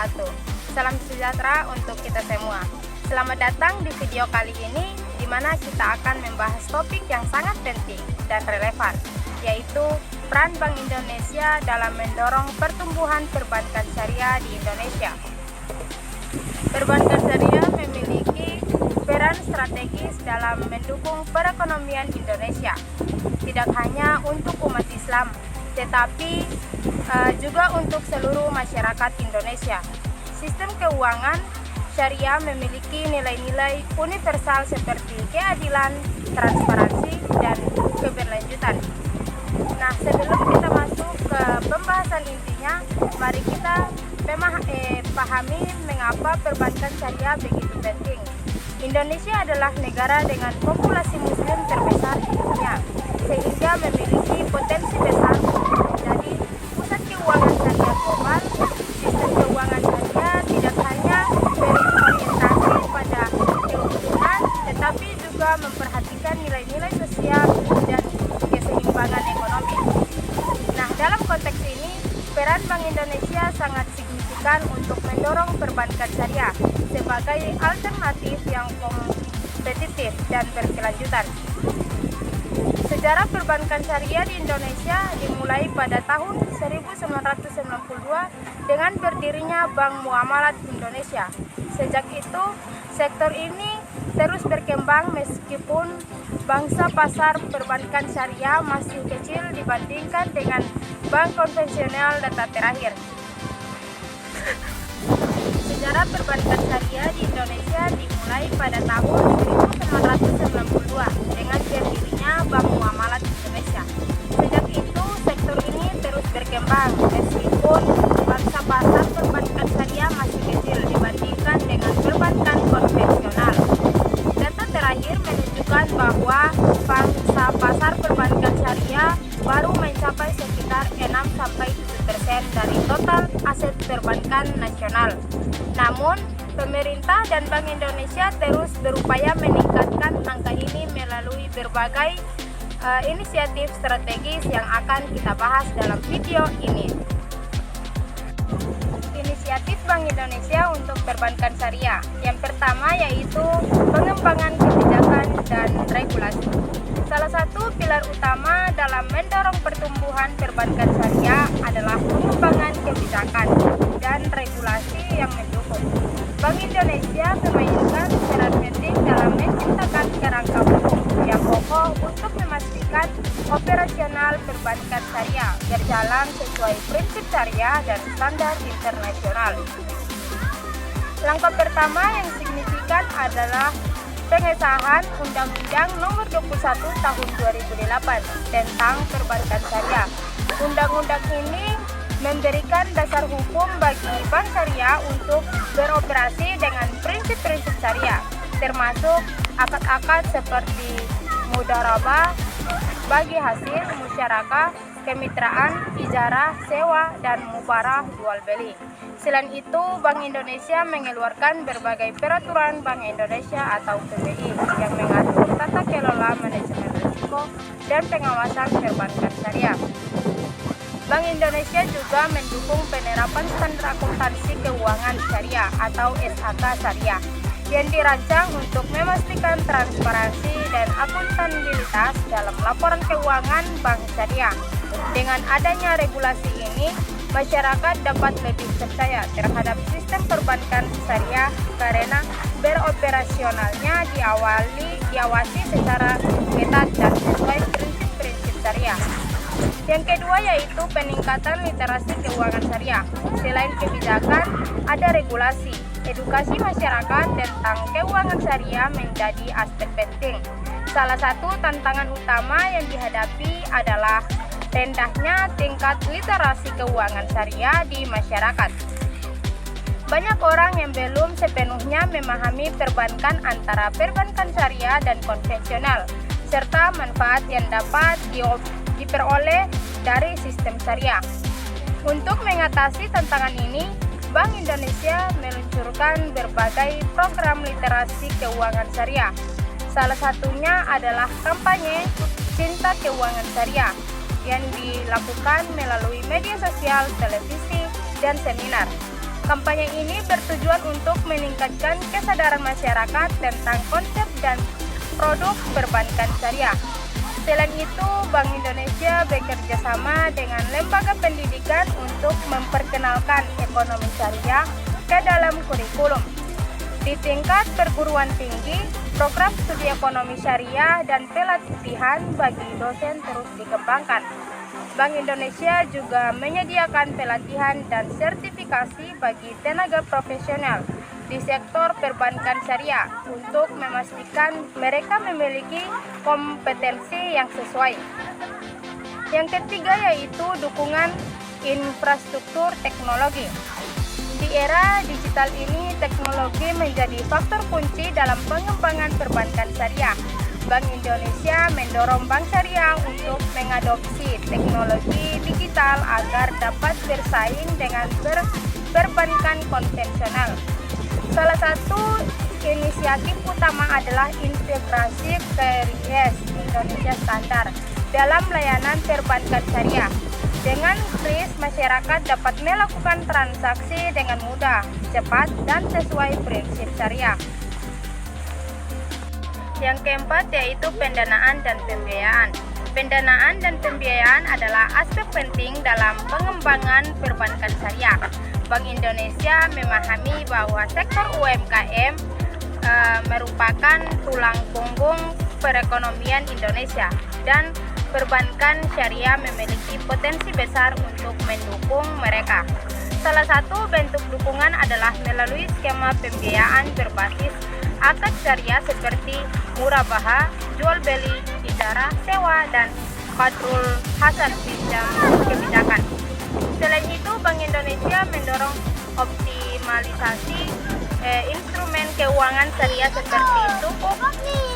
wabarakatuh. Salam sejahtera untuk kita semua. Selamat datang di video kali ini, di mana kita akan membahas topik yang sangat penting dan relevan, yaitu peran Bank Indonesia dalam mendorong pertumbuhan perbankan syariah di Indonesia. Perbankan syariah memiliki peran strategis dalam mendukung perekonomian Indonesia, tidak hanya untuk umat Islam, tetapi juga untuk seluruh masyarakat Indonesia. Sistem keuangan syariah memiliki nilai-nilai universal seperti keadilan, transparansi, dan keberlanjutan. Nah, sebelum kita masuk ke pembahasan intinya, mari kita pahami mengapa perbankan syariah begitu penting. Indonesia adalah negara dengan populasi muslim terbesar di dunia, sehingga memiliki potensi besar untuk menjadi pusat keuangan syariah global. Sistem keuangan syariah tidak hanya berorientasi pada keuntungan, tetapi juga memperhatikan nilai-nilai sosial dan keseimbangan ekonomi. Nah, dalam konteks ini, peran Bank Indonesia sangat signifikan untuk mendorong perbankan syariah sebagai alternatif yang kompetitif dan berkelanjutan. Sejarah perbankan syariah di Indonesia dimulai pada tahun 1992 dengan berdirinya Bank Muamalat Indonesia. Sejak itu, sektor ini terus berkembang meskipun bangsa pasar perbankan syariah masih kecil dibandingkan dengan bank konvensional data terakhir. Sejarah perbankan syariah di Indonesia dimulai pada tahun 1992 dengan berdirinya Bank Muamalat Indonesia. Sejak itu, sektor ini terus berkembang meskipun bangsa pasar perbankan syariah masih kecil dibandingkan dengan perbankan konvensional. Data terakhir menunjukkan bahwa bangsa pasar perbankan syariah baru mencapai sekitar 6-7% dari total aset perbankan nasional. Namun, pemerintah dan Bank Indonesia terus berupaya meningkatkan angka ini melalui berbagai inisiatif strategis yang akan kita bahas dalam video ini. Inisiatif Bank Indonesia untuk perbankan syariah. Yang pertama yaitu pengembangan kebijakan dan regulasi. Salah satu pilar utama dalam mendorong pertumbuhan perbankan syariah adalah pengembangan kebijakan dan regulasi yang mendukung. Bank Indonesia memainkan peran penting dalam menciptakan kerangka hukum yang kokoh untuk memastikan operasional perbankan syariah berjalan sesuai prinsip syariah dan standar internasional. Langkah pertama yang signifikan adalah pengesahan Undang-Undang Nomor 21 Tahun 2008 tentang perbankan syariah. Undang-undang ini memberikan dasar hukum bagi bank syariah untuk beroperasi dengan prinsip-prinsip syariah, termasuk akad-akad seperti mudharabah, bagi hasil, musyarakah, kemitraan, ijarah, sewa, dan mubarah jual beli. Selain itu, Bank Indonesia mengeluarkan berbagai peraturan Bank Indonesia atau PBI yang mengatur tata kelola manajemen risiko dan pengawasan perbankan syariah. Bank Indonesia juga mendukung penerapan standar akuntansi keuangan syariah atau SAK syariah yang dirancang untuk memastikan transparansi dan akuntabilitas dalam laporan keuangan bank syariah. Dengan adanya regulasi ini, masyarakat dapat lebih percaya terhadap sistem perbankan syariah karena beroperasionalnya diawasi secara ketat dan sesuai prinsip-prinsip syariah. Yang kedua yaitu peningkatan literasi keuangan syariah. Selain kebijakan, ada regulasi. Edukasi masyarakat tentang keuangan syariah menjadi aspek penting. Salah satu tantangan utama yang dihadapi adalah rendahnya tingkat literasi keuangan syariah di masyarakat. Banyak orang yang belum sepenuhnya memahami perbankan antara perbankan syariah dan konvensional, serta manfaat yang dapat diperoleh dari sistem syariah. Untuk mengatasi tantangan ini, Bank Indonesia meluncurkan berbagai program literasi keuangan syariah. Salah satunya adalah kampanye Cinta Keuangan Syariah yang dilakukan melalui media sosial, televisi, dan seminar. Kampanye ini bertujuan untuk meningkatkan kesadaran masyarakat tentang konsep dan produk perbankan syariah. Selain itu, Bank Indonesia bekerja sama dengan lembaga pendidikan untuk memperkenalkan ekonomi syariah ke dalam kurikulum. Di tingkat perguruan tinggi, program studi ekonomi syariah dan pelatihan bagi dosen terus dikembangkan. Bank Indonesia juga menyediakan pelatihan dan sertifikasi bagi tenaga profesional di sektor perbankan syariah untuk memastikan mereka memiliki kompetensi yang sesuai. Yang ketiga yaitu dukungan infrastruktur teknologi. Di era digital ini, teknologi menjadi faktor kunci dalam pengembangan perbankan syariah. Bank Indonesia mendorong bank syariah untuk mengadopsi teknologi digital agar dapat bersaing dengan perbankan konvensional. Salah satu inisiatif utama adalah integrasi KRIS Indonesia Standar dalam layanan perbankan syariah. Dengan KRIS, masyarakat dapat melakukan transaksi dengan mudah, cepat, dan sesuai prinsip syariah. Yang keempat yaitu pendanaan dan pembiayaan. Pendanaan dan pembiayaan adalah aspek penting dalam pengembangan perbankan syariah. Bank Indonesia memahami bahwa sektor UMKM merupakan tulang punggung perekonomian Indonesia dan perbankan syariah memiliki potensi besar untuk mendukung mereka. Salah satu bentuk dukungan adalah melalui skema pembiayaan berbasis akad syariah seperti murabaha, jual beli, ijarah, sewa, dan qardul hasan pinjam kebijakan. Selain itu, Bank Indonesia mendorong optimalisasi instrumen keuangan syariah seperti sukuk.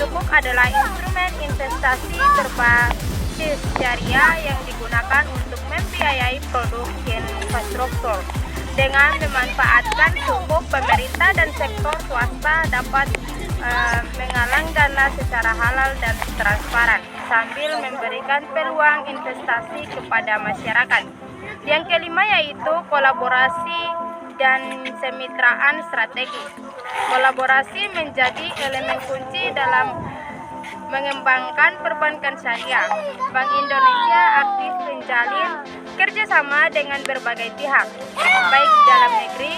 Sukuk adalah instrumen investasi berbasis syariah yang digunakan untuk membiayai produk infrastruktur. Dengan memanfaatkan sukuk, pemerintah dan sektor swasta dapat menggalang dana secara halal dan transparan sambil memberikan peluang investasi kepada masyarakat. Yang kelima yaitu kolaborasi dan kemitraan strategis. Kolaborasi menjadi elemen kunci dalam mengembangkan perbankan syariah. Bank Indonesia aktif menjalin kerjasama dengan berbagai pihak, baik dalam negeri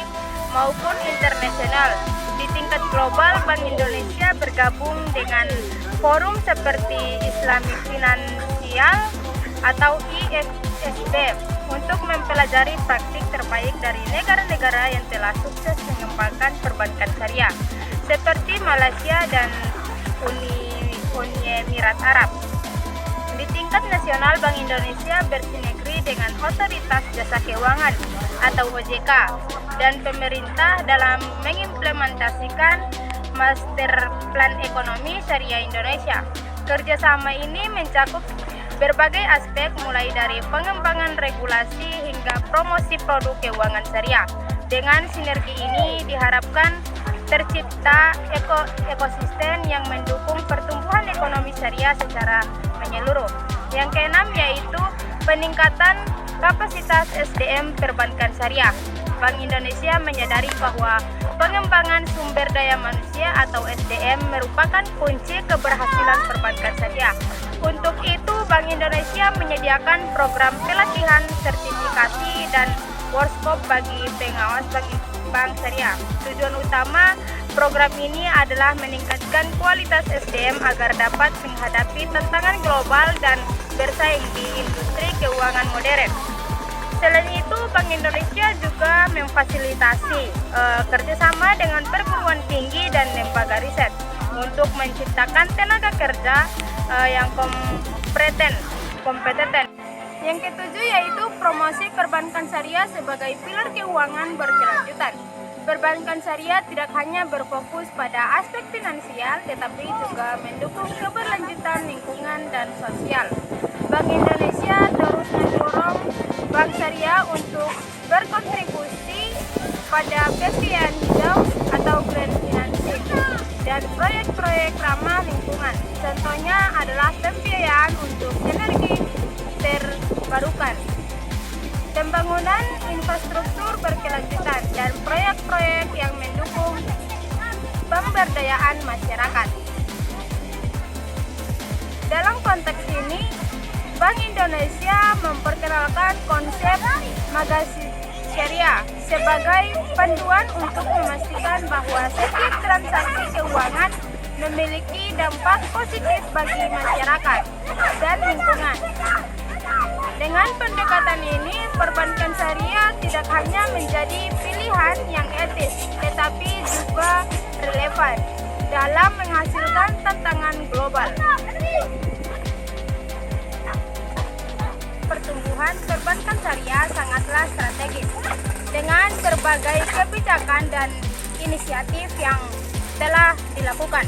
maupun internasional. Di tingkat global, Bank Indonesia bergabung dengan forum seperti Islamic Financial atau IFSB untuk mempelajari praktik terbaik dari negara-negara yang telah sukses mengembangkan perbankan syariah, seperti Malaysia dan Uni Emirat Arab. Di tingkat nasional, Bank Indonesia bersinergi dengan Otoritas Jasa Keuangan atau OJK dan pemerintah dalam mengimplementasikan Master Plan Ekonomi Syariah Indonesia. Kerjasama ini mencakup berbagai aspek mulai dari pengembangan regulasi hingga promosi produk keuangan syariah. Dengan sinergi ini diharapkan tercipta ekosistem yang mendukung pertumbuhan ekonomi syariah secara menyeluruh. Yang keenam yaitu peningkatan kapasitas SDM perbankan syariah. Bank Indonesia menyadari bahwa pengembangan sumber daya manusia atau SDM merupakan kunci keberhasilan perbankan syariah. Untuk itu, Bank Indonesia menyediakan program pelatihan, sertifikasi, dan workshop bagi pengawas bank syariah. Tujuan utama program ini adalah meningkatkan kualitas SDM agar dapat menghadapi tantangan global dan bersaing di industri keuangan modern. Selain itu, Bank Indonesia juga memfasilitasi kerjasama dengan perguruan tinggi dan lembaga riset untuk menciptakan tenaga kerja yang kompeten. Yang ketujuh yaitu promosi perbankan syariah sebagai pilar keuangan berkelanjutan. Perbankan syariah tidak hanya berfokus pada aspek finansial, tetapi juga mendukung keberlanjutan lingkungan dan sosial. Bank Indonesia terus mendorong bank syariah untuk berkontribusi pada pembiayaan hijau atau green financing dan proyek-proyek ramah lingkungan. Contohnya adalah pembiayaan untuk energi terbarukan. pembangunan infrastruktur berkelanjutan, dan proyek-proyek yang mendukung pemberdayaan masyarakat. Dalam konteks ini, Bank Indonesia memperkenalkan konsep magasi syariah sebagai panduan untuk memastikan bahwa setiap transaksi keuangan memiliki dampak positif bagi masyarakat dan lingkungan. Dengan pendekatan ini, perbankan syariah tidak hanya menjadi pilihan yang etis, tetapi juga relevan dalam menghasilkan tantangan global. Pertumbuhan perbankan syariah sangatlah strategis. Dengan berbagai kebijakan dan inisiatif yang telah dilakukan,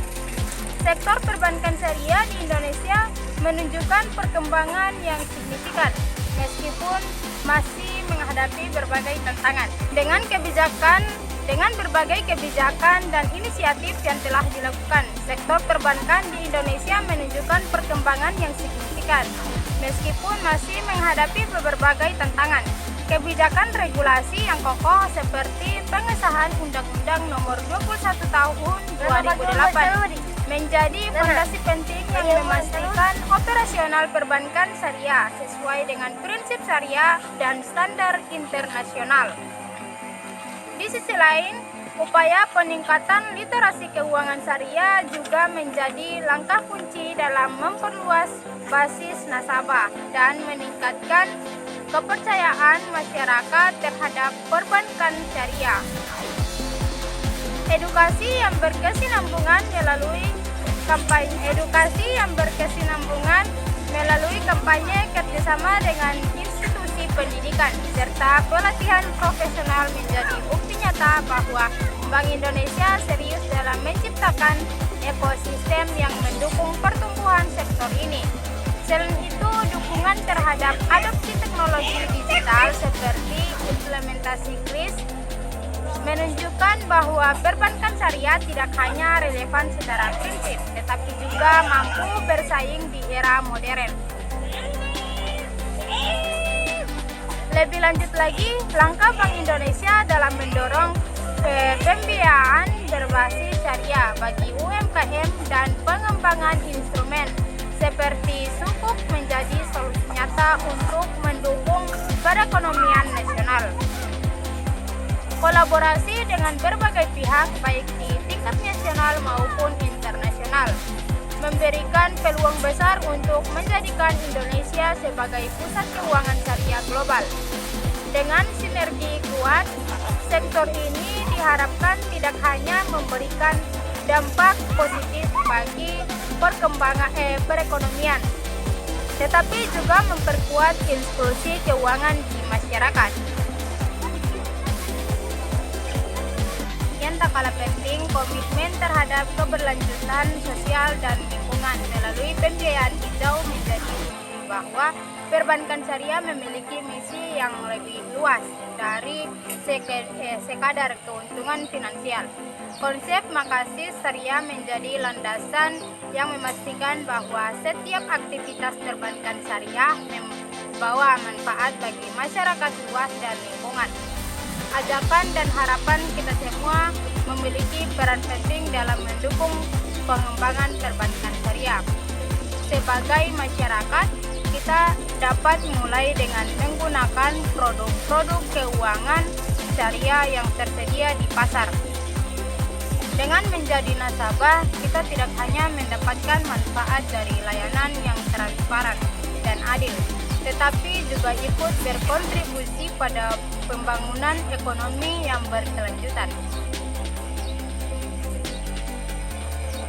sektor perbankan syariah di Indonesia menunjukkan perkembangan yang signifikan meskipun masih menghadapi berbagai tantangan. Dengan berbagai kebijakan dan inisiatif yang telah dilakukan, sektor perbankan di Indonesia menunjukkan perkembangan yang signifikan meskipun masih menghadapi berbagai tantangan. Kebijakan regulasi yang kokoh seperti pengesahan Undang-Undang Nomor 21 Tahun 2008 menjadi fondasi penting yang memastikan operasional perbankan syariah sesuai dengan prinsip syariah dan standar internasional. Di sisi lain, upaya peningkatan literasi keuangan syariah juga menjadi langkah kunci dalam memperluas basis nasabah dan meningkatkan kepercayaan masyarakat terhadap perbankan syariah. Edukasi yang berkesinambungan melalui kampanye kerjasama dengan institusi pendidikan serta pelatihan profesional menjadi bukti nyata bahwa Bank Indonesia serius dalam menciptakan ekosistem yang mendukung pertumbuhan sektor ini. Selain itu, dukungan terhadap adopsi teknologi digital seperti implementasi kris menunjukkan bahwa perbankan syariah tidak hanya relevan secara prinsip, tetapi juga mampu bersaing di era modern. Lebih lanjut lagi, langkah Bank Indonesia dalam mendorong pembiayaan berbasis syariah bagi UMKM dan pengembangan instrumen seperti sukuk menjadi solusi nyata untuk mendukung perekonomian nasional. Kolaborasi dengan berbagai pihak baik di tingkat nasional maupun internasional memberikan peluang besar untuk menjadikan Indonesia sebagai pusat keuangan syariah global. Dengan sinergi kuat, sektor ini diharapkan tidak hanya memberikan dampak positif bagi perkembangan perekonomian, tetapi juga memperkuat inklusi keuangan di masyarakat. Yang tak kalah penting, komitmen terhadap keberlanjutan sosial dan lingkungan melalui pembiayaan hijau menjadi bukti bahwa perbankan syariah memiliki misi yang lebih luas dari sekadar keuntungan finansial. Konsep makasih syariah menjadi landasan yang memastikan bahwa setiap aktivitas perbankan syariah membawa manfaat bagi masyarakat luas dan lingkungan. Ajakan dan harapan kita semua memiliki peran penting dalam mendukung pengembangan perbankan syariah. Sebagai masyarakat, kita dapat mulai dengan menggunakan produk-produk keuangan syariah yang tersedia di pasar. Dengan menjadi nasabah, kita tidak hanya mendapatkan manfaat dari layanan yang transparan dan adil, tetapi juga ikut berkontribusi pada pembangunan ekonomi yang berkelanjutan.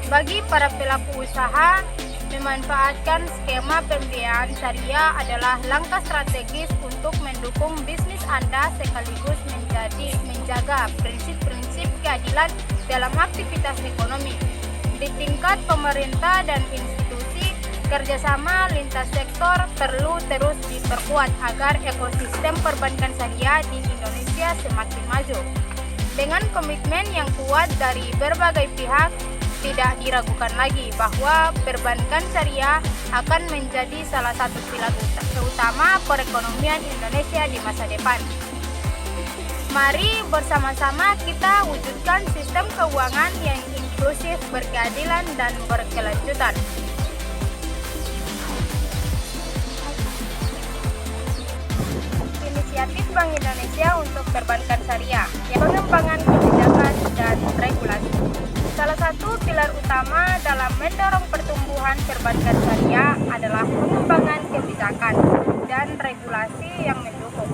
Bagi para pelaku usaha, memanfaatkan skema pembiayaan syariah adalah langkah strategis untuk mendukung bisnis Anda sekaligus menjaga prinsip-prinsip keadilan dalam aktivitas ekonomi. Di tingkat pemerintah dan institusi, kerjasama lintas sektor perlu terus diperkuat agar ekosistem perbankan syariah di Indonesia semakin maju. Dengan komitmen yang kuat dari berbagai pihak, tidak diragukan lagi bahwa perbankan syariah akan menjadi salah satu pilar utama perekonomian Indonesia di masa depan. Mari bersama-sama kita wujudkan sistem keuangan yang inklusif, berkeadilan, dan berkelanjutan. Inisiatif Bank Indonesia untuk perbankan syariah, yang pengembangan kebijakan dan regulasi. Salah satu pilar utama dalam mendorong pertumbuhan perbankan syariah adalah pengembangan kebijakan dan regulasi yang mendukung.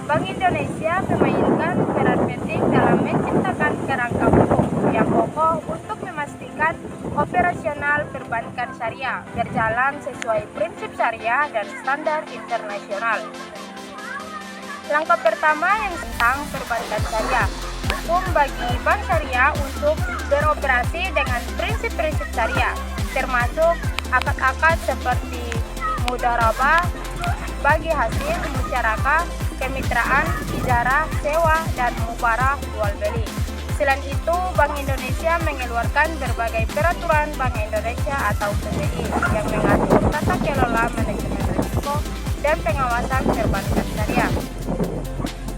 Bank Indonesia memainkan peran penting dalam menciptakan kerangka hukum yang kokoh untuk memastikan operasional perbankan syariah berjalan sesuai prinsip syariah dan standar internasional. Langkah pertama yang tentang perbankan syariah, hukum bagi bank syariah untuk beroperasi dengan prinsip-prinsip syariah, termasuk akad-akad seperti mudharabah, bagi hasil, musyarakah, kemitraan, ijarah, sewa, dan mubarah jual beli. Selain itu, Bank Indonesia mengeluarkan berbagai peraturan Bank Indonesia atau PBI yang mengatur tata kelola manajemen risiko dan pengawasan perbankan syariah.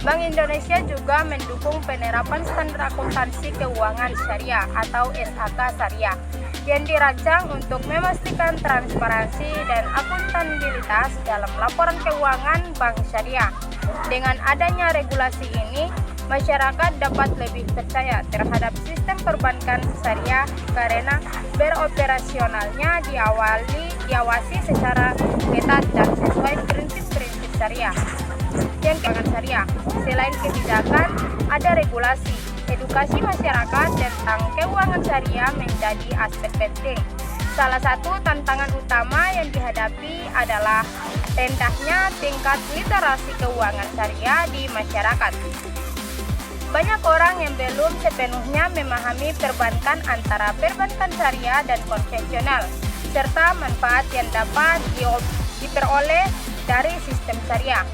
Bank Indonesia juga mendukung penerapan standar akuntansi keuangan syariah atau SAK syariah yang dirancang untuk memastikan transparansi dan akuntabilitas dalam laporan keuangan bank syariah. Dengan adanya regulasi ini, masyarakat dapat lebih percaya terhadap sistem perbankan syariah karena beroperasionalnya diawasi secara ketat dan sesuai prinsip-prinsip syariah. Yang keuangan syariah, selain kebijakan, ada regulasi. Edukasi masyarakat tentang keuangan syariah menjadi aspek penting. Salah satu tantangan utama yang dihadapi adalah rendahnya tingkat literasi keuangan syariah di masyarakat. Banyak orang yang belum sepenuhnya memahami perbankan antara perbankan syariah dan konvensional, serta manfaat yang dapat diperoleh dari sistem syariah.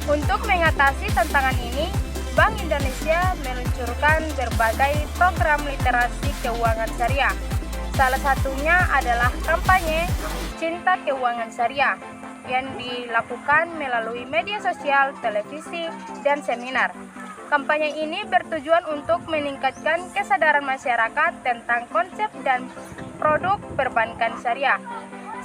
Untuk mengatasi tantangan ini, Bank Indonesia meluncurkan berbagai program literasi keuangan syariah. Salah satunya adalah kampanye Cinta Keuangan Syariah yang dilakukan melalui media sosial, televisi, dan seminar. Kampanye ini bertujuan untuk meningkatkan kesadaran masyarakat tentang konsep dan produk perbankan syariah.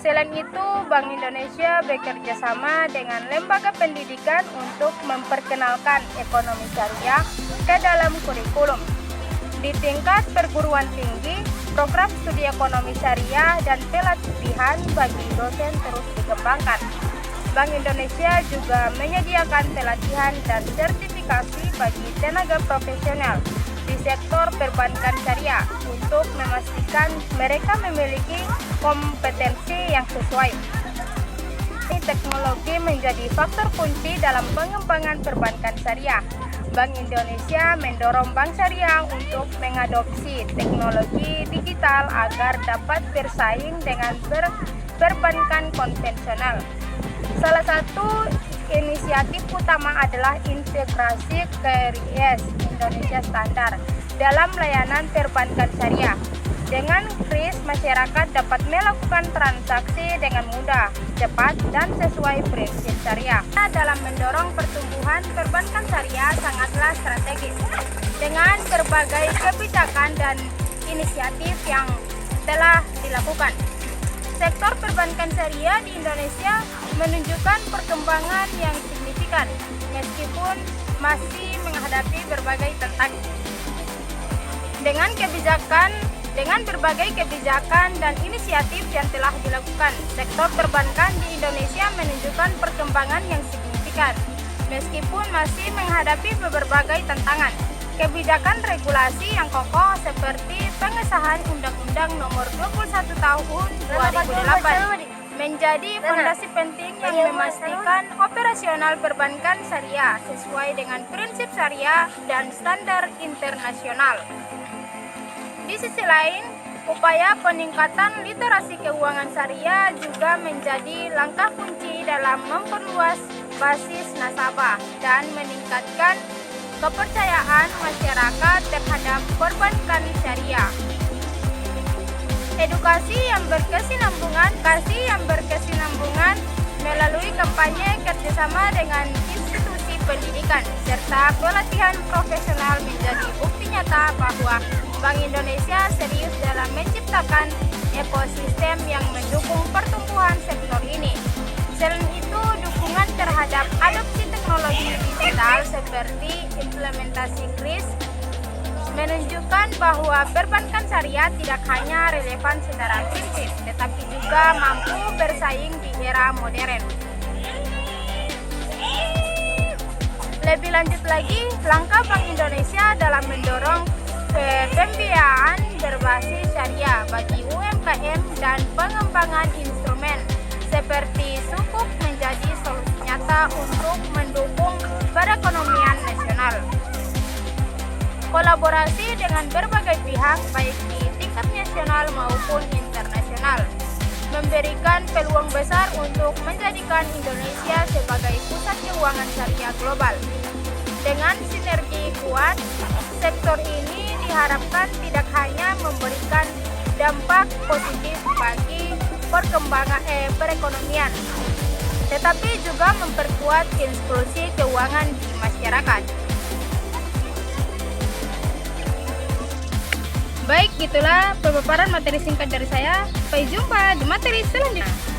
Selain itu, Bank Indonesia bekerja sama dengan lembaga pendidikan untuk memperkenalkan ekonomi syariah ke dalam kurikulum. Di tingkat perguruan tinggi, program studi ekonomi syariah dan pelatihan bagi dosen terus dikembangkan. Bank Indonesia juga menyediakan pelatihan dan sertifikasi bagi tenaga profesional di sektor perbankan syariah untuk memastikan mereka memiliki kompetensi yang sesuai. Teknologi menjadi faktor kunci dalam pengembangan perbankan syariah. Bank Indonesia mendorong bank syariah untuk mengadopsi teknologi digital agar dapat bersaing dengan perbankan konvensional. Salah satu inisiatif utama adalah integrasi KRIS Indonesia Standar dalam layanan perbankan syariah. Dengan KRIS, masyarakat dapat melakukan transaksi dengan mudah, cepat, dan sesuai prinsip syariah. Dalam mendorong pertumbuhan perbankan syariah sangatlah strategis. Dengan berbagai kebijakan dan inisiatif yang telah dilakukan, sektor perbankan syariah di Indonesia menunjukkan perkembangan yang signifikan meskipun masih menghadapi berbagai tantangan. Dengan berbagai kebijakan dan inisiatif yang telah dilakukan, sektor perbankan di Indonesia menunjukkan perkembangan yang signifikan meskipun masih menghadapi berbagai tantangan. Kebijakan regulasi yang kokoh seperti pengesahan Undang-Undang Nomor 21 Tahun 2008 menjadi fondasi penting yang memastikan operasional perbankan syariah sesuai dengan prinsip syariah dan standar internasional. Di sisi lain, upaya peningkatan literasi keuangan syariah juga menjadi langkah kunci dalam memperluas basis nasabah dan meningkatkan kepercayaan masyarakat terhadap perbankan syariah. edukasi yang berkesinambungan melalui kampanye kerjasama dengan institusi pendidikan serta pelatihan profesional menjadi bukti nyata bahwa Bank Indonesia serius dalam menciptakan ekosistem yang mendukung pertumbuhan sektor ini. Selain itu, dukungan terhadap adopsi teknologi digital seperti implementasi KRIS menunjukkan bahwa perbankan syariah tidak hanya relevan secara prinsip, tetapi juga mampu bersaing di era modern. Lebih lanjut lagi, langkah Bank Indonesia dalam mendorong pembiayaan berbasis syariah bagi UMKM dan pengembangan instrumen seperti sukuk menjadi solusi nyata untuk mendukung perekonomian nasional. Kolaborasi dengan berbagai pihak baik di tingkat nasional maupun internasional memberikan peluang besar untuk menjadikan Indonesia sebagai pusat keuangan syariah global. Dengan sinergi kuat, sektor ini diharapkan tidak hanya memberikan dampak positif bagi perkembangan perekonomian, tetapi juga memperkuat inklusi keuangan di masyarakat. Baik, itulah pemaparan materi singkat dari saya. Sampai jumpa di materi selanjutnya.